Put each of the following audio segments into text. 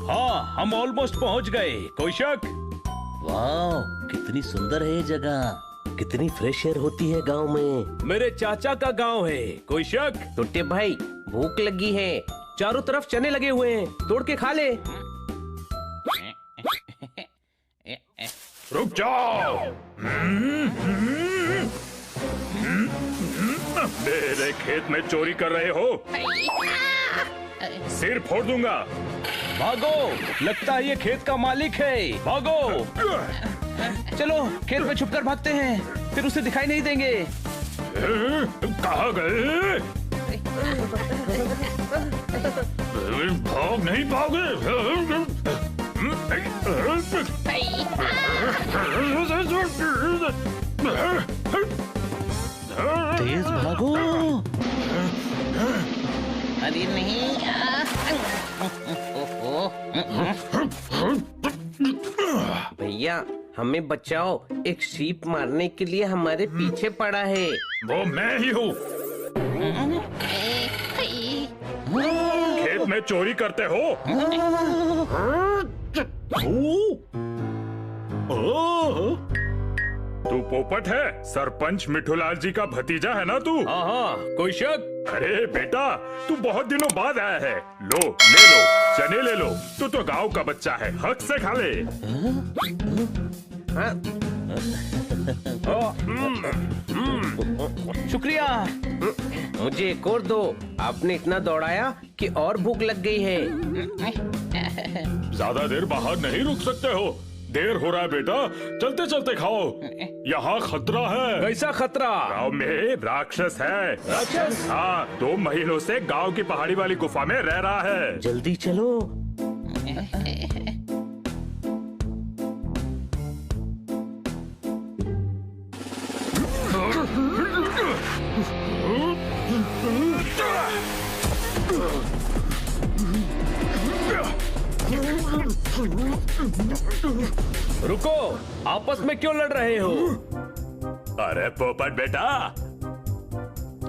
हाँ, हम ऑलमोस्ट पहुंच गए। कोई शक? वाह, कितनी सुंदर है ये जगह। कितनी फ्रेश एयर होती है गांव में। मेरे चाचा का गांव है। कोई शक? टुट्टे भाई, भूख लगी है। चारों तरफ चने लगे हुए हैं, तोड़ के खा ले। रुक जाओ। मेरे खेत में चोरी कर रहे हो? सिर फोड़ दूंगा। भागो, लगता है ये खेत का मालिक है। भागो। चलो खेत में छुपकर भागते हैं, फिर उसे दिखाई नहीं देंगे। कहाँ गए? भाग नहीं पाओगे। तेज भागो। अरे नहीं। भैया हमें बचाओ, एक शीप मारने के लिए हमारे पीछे पड़ा है। वो मैं ही हूँ। खेत में चोरी करते हो? तू पोपट है? सरपंच मिठूलाल जी का भतीजा है ना तू? हाँ, कोई शक? अरे बेटा, तू बहुत दिनों बाद आया है। लो, ले लो, चने ले लो। तू तो गांव का बच्चा है, हक से खा ले। शुक्रिया। मुझे एक और दो। आपने इतना दौड़ाया कि और भूख लग गई है। ज्यादा देर बाहर नहीं रुक सकते हो। देर हो रहा है बेटा, चलते चलते खाओ। यहाँ खतरा है। कैसा खतरा? गांव में राक्षस है। राक्षस? हाँ, 2 महीनों से गांव की पहाड़ी वाली गुफा में रह रहा है। जल्दी चलो। रुको, आपस में क्यों लड़ रहे हो? अरे पोपट बेटा,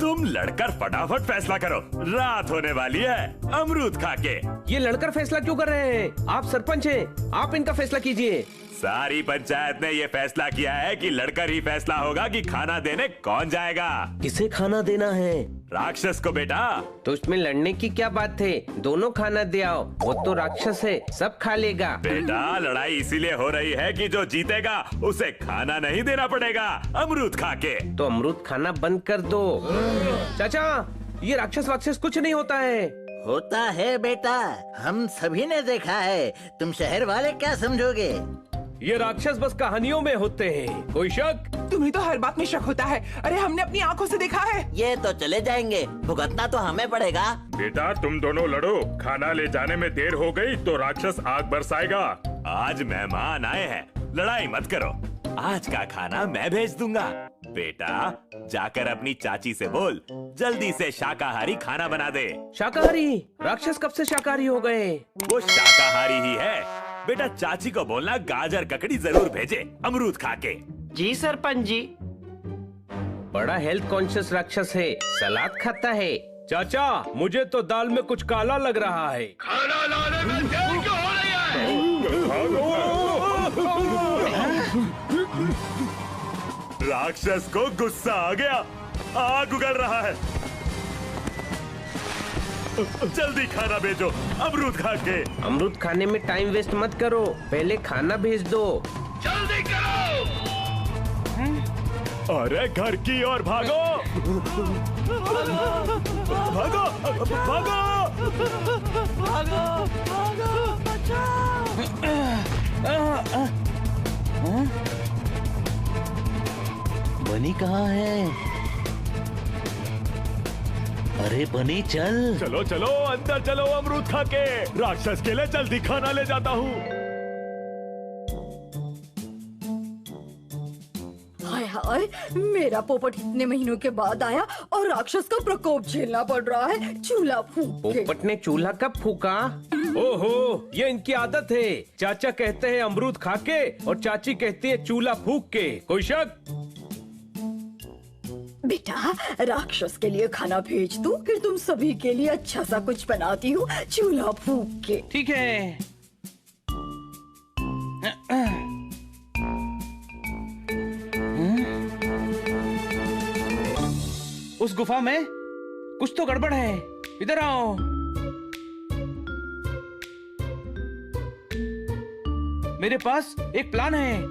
तुम लड़कर फटाफट फैसला करो। रात होने वाली है। अमरूद खा के। ये लड़कर फैसला क्यों कर रहे हैं? आप सरपंच हैं, आप इनका फैसला कीजिए। सारी पंचायत ने ये फैसला किया है कि लड़कर ही फैसला होगा कि खाना देने कौन जाएगा। किसे खाना देना है? राक्षस को बेटा। तो इसमें लड़ने की क्या बात है? दोनों खाना दे आओ। वो तो राक्षस है, सब खा लेगा। बेटा, लड़ाई इसीलिए हो रही है कि जो जीतेगा उसे खाना नहीं देना पड़ेगा, अमरूद खा के। तो अमरूद खाना बंद कर दो। चाचा, ये राक्षस वाक्षस कुछ नहीं होता है। होता है बेटा, हम सभी ने देखा है। तुम शहर वाले क्या समझोगे? ये राक्षस बस कहानियों में होते हैं। कोई शक? तुम्हें तो हर बात में शक होता है। अरे हमने अपनी आंखों से देखा है। ये तो चले जाएंगे, भुगतना तो हमें पड़ेगा। बेटा, तुम दोनों लड़ो। खाना ले जाने में देर हो गई तो राक्षस आग बरसाएगा। आज मेहमान आए हैं, लड़ाई मत करो। आज का खाना मैं भेज दूंगा। बेटा, जाकर अपनी चाची से बोल, जल्दी से शाकाहारी खाना बना दे। शाकाहारी? राक्षस कब से शाकाहारी हो गए? वो शाकाहारी ही है। बेटा, चाची को बोलना गाजर ककड़ी जरूर भेजे, अमरूद खा के। जी सरपंच जी। बड़ा हेल्थ कॉन्शियस राक्षस है, सलाद खाता है। चाचा, मुझे तो दाल में कुछ काला लग रहा है। खाना लाने में देरी क्यों हो रही है? राक्षस को गुस्सा आ गया, आग उगल रहा है। जल्दी खाना भेजो, अमरूद खा के। अमरूद खाने में टाइम वेस्ट मत करो, पहले खाना भेज दो। जल्दी करो। अरे घर की ओर भागो। भागो, भागो, भागो, बनी कहाँ है? अरे बनी चल। चलो चलो अंदर चलो, अमरूद खा के। राक्षस के लिए जल्दी खाना ले जाता हूँ। हाय हाय, मेरा पोपट इतने महीनों के बाद आया और राक्षस का प्रकोप झेलना पड़ रहा है। चूल्हा फूंक के। पोपट ने चूल्हा कब फूका? ओहो, ये इनकी आदत है। चाचा कहते हैं अमरूद खा के और चाची कहती है चूल्हा फूक के। कोई शक? बेटा, राक्षस के लिए खाना भेज दूं, फिर तुम सभी के लिए अच्छा सा कुछ बनाती हूँ चूल्हा फूंक के। ठीक है। उस गुफा में कुछ तो गड़बड़ है। इधर आओ। मेरे पास एक प्लान है।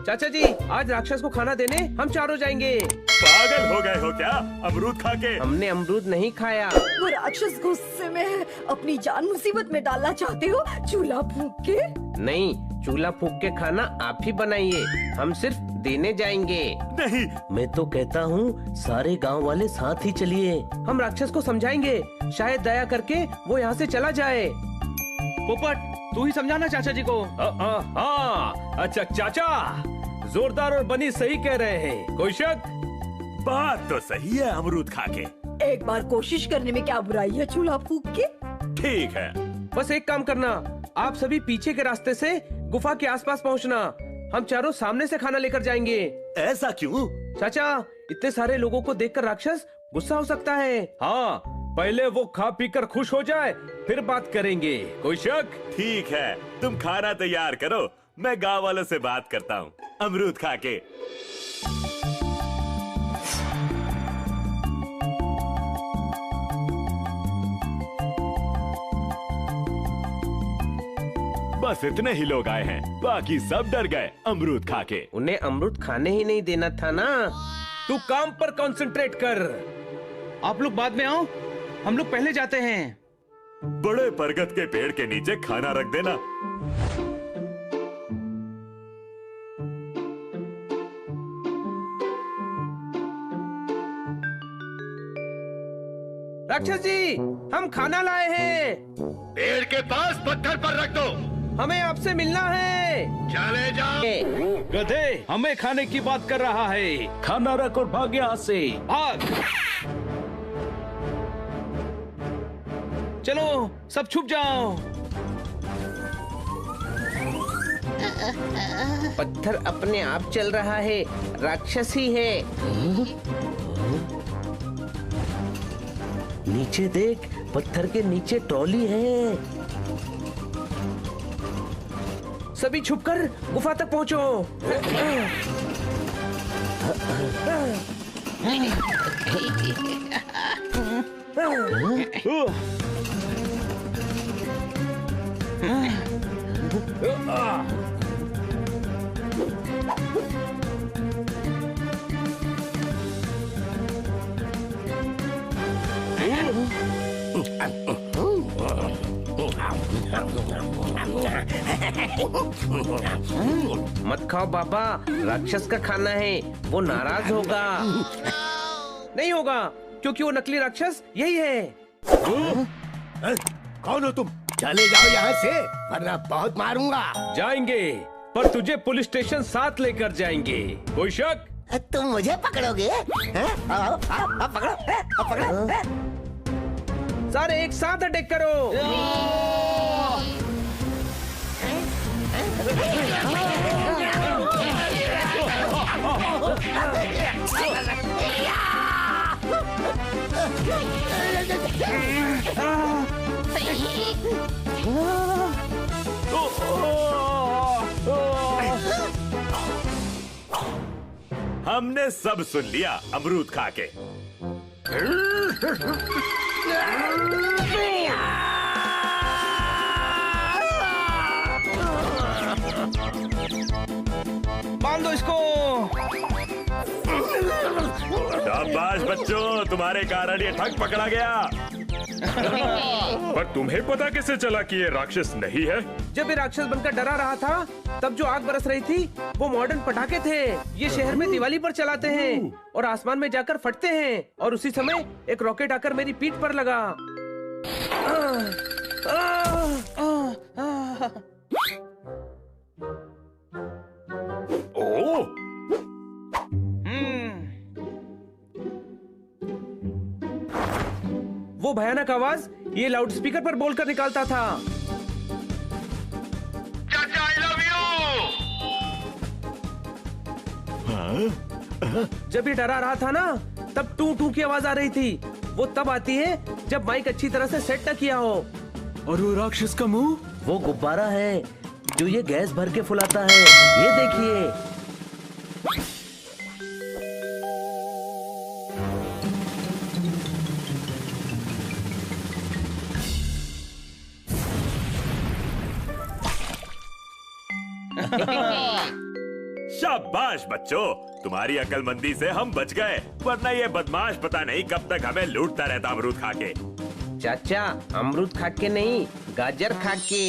चाचा जी, आज राक्षस को खाना देने हम चारों जाएंगे। पागल हो गए हो क्या अमरूद खा के? हमने अमरूद नहीं खाया। वो राक्षस गुस्से में है, अपनी जान मुसीबत में डालना चाहते हो चूल्हा फूंक के? नहीं, चूल्हा फूंक के खाना आप ही बनाइए, हम सिर्फ देने जाएंगे। नहीं, मैं तो कहता हूँ सारे गांव वाले साथ ही चलिए। हम राक्षस को समझाएंगे, शायद दया करके वो यहाँ से चला जाए। पोपट, तू ही समझाना चाचा जी को। हाँ, अच्छा चाचा, जोरदार और बनी सही कह रहे हैं, कोई शक? बात तो सही है अमरूद खा के। एक बार कोशिश करने में क्या बुराई है चूल्हा फूंक के? ठीक है। बस एक काम करना, आप सभी पीछे के रास्ते से गुफा के आसपास पहुंचना। हम चारों सामने से खाना लेकर जाएंगे। ऐसा क्यों? चाचा, इतने सारे लोगों को देखकर राक्षस गुस्सा हो सकता है। हाँ, पहले वो खा पी कर खुश हो जाए, फिर बात करेंगे, कोई शक? ठीक है, तुम खाना तैयार करो, मैं गांव वालों से बात करता हूँ अमरूद खा के। बस इतने ही लोग आए हैं, बाकी सब डर गए अमरूद खा के। उन्हें अमरूद खाने ही नहीं देना था ना। तू काम पर कंसंट्रेट कर। आप लोग बाद में आओ, हम लोग पहले जाते हैं। बड़े बरगद के पेड़ के नीचे खाना रख देना। राक्षस जी, हम खाना लाए हैं। पेड़ के पास पत्थर पर रख दो। हमें आपसे मिलना है। चले जाओ। गधे, हमें खाने की बात कर रहा है। खाना रख और भाग यहाँ से। भाग। चलो, सब छुप जाओ। पत्थर अपने आप चल रहा है, राक्षस ही है। नीचे देख, पत्थर के नीचे ट्रॉली है। सभी छुपकर गुफा तक पहुंचो। मत खाओ बाबा, राक्षस का खाना है, वो नाराज होगा। नहीं होगा, क्योंकि वो नकली राक्षस यही है। कौन हो तुम? चले जाओ यहाँ से, वरना बहुत मारूंगा। जाएंगे, पर तुझे पुलिस स्टेशन साथ लेकर जाएंगे, कोई शक? तुम मुझे पकड़ोगे? पकड़ो, पकड़ो। सारे एक साथ अटैक करो। हमने सब सुन लिया अमरूद खा के। बांधो इसको। शाबाश बच्चों, तुम्हारे कारण ये ठग पकड़ा गया। पर तुम्हें पता कैसे चला कि ये राक्षस नहीं है? जब ये राक्षस बनकर डरा रहा था, तब जो आग बरस रही थी वो मॉडर्न पटाखे थे। ये शहर में दिवाली पर चलाते हैं और आसमान में जाकर फटते हैं। और उसी समय एक रॉकेट आकर मेरी पीठ पर लगा। ओह, वो भयानक आवाज ये लाउडस्पीकर पर बोलकर निकालता था। चाचा, I love you। जब ये डरा रहा था ना, तब टू टू की आवाज आ रही थी। वो तब आती है जब माइक अच्छी तरह से सेट न किया हो। और वो राक्षस का मुंह? वो गुब्बारा है जो ये गैस भर के फुलाता है। ये देखिए। शाबाश बच्चों, तुम्हारी अकलमंदी से हम बच गए, वरना ये बदमाश पता नहीं कब तक हमें लूटता रहता अमरूद खा के। चाचा, अमरूद खा के नहीं, गाजर खा के।